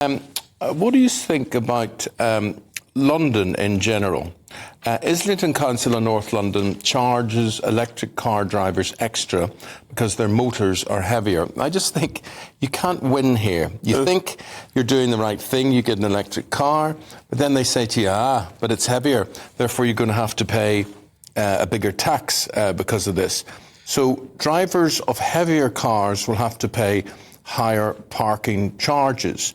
What do you think about London in general? Islington Council in North London charges electric car drivers extra because their motors are heavier. I just think you can't win here. You think you're doing the right thing, you get an electric car, but then they say to you, but it's heavier, therefore you're going to have to pay a bigger tax because of this. So drivers of heavier cars will have to pay higher parking charges.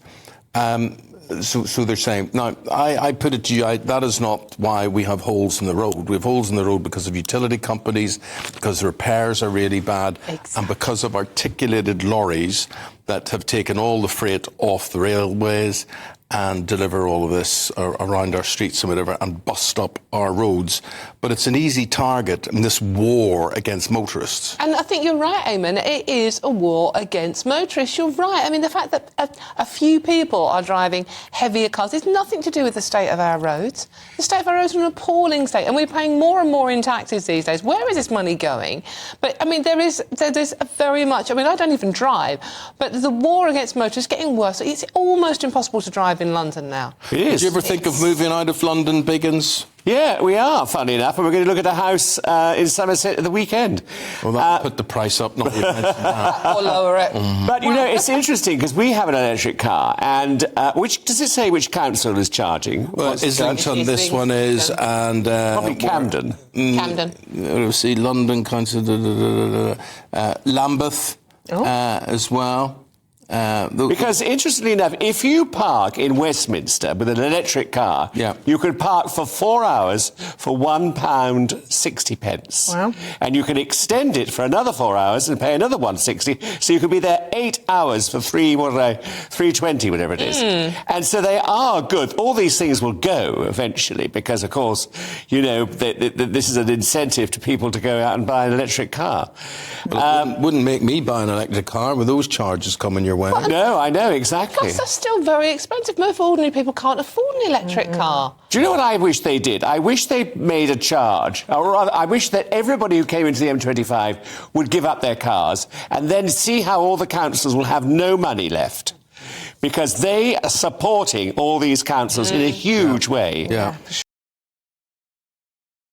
So they're saying, now, I put it to you, that is not why we have holes in the road. We have holes in the road because of utility companies, because the repairs are really bad, and because of articulated lorries that have taken all the freight off the railways and deliver all of this around our streets and whatever and bust up our roads. But it's an easy target in this war against motorists. And I think you're right, Eamonn. It is a war against motorists. You're right. I mean, the fact that a few people are driving heavier cars is nothing to do with the state of our roads. The state of our roads are an appalling state, and we're paying more and more in taxes these days. Where is this money going? But, I mean, there's very much... I mean, I don't even drive, but the war against motorists is getting worse. It's almost impossible to drive in London now. It is. Did you ever think of moving out of London, Biggins? Yeah, we are, funny enough, and we're going to look at a house in Somerset at the weekend. Well, that'll put the price up, not or lower it. But, you know, it's interesting, because we have an electric car, and does it say which council is charging? Well, Islington, this one is, and... probably Camden. Camden. Let's see, London Council, Lambeth as well. Because, interestingly enough, if you park in Westminster with an electric car, you can park for 4 hours for £1.60. Wow. And you can extend it for another 4 hours and pay another £1.60, so you could be there 8 hours for £3.20, whatever it is. And so they are good. All these things will go eventually because, of course, you know, this is an incentive to people to go out and buy an electric car. Well, it wouldn't make me buy an electric car with those charges coming your way. No, I know, exactly. Plus, they're still very expensive. Most ordinary people can't afford an electric car. Do you know what I wish they did? I wish they made a charge, or rather, I wish that everybody who came into the M25 would give up their cars and then see how all the councils will have no money left. Because they are supporting all these councils in a huge way. Yeah.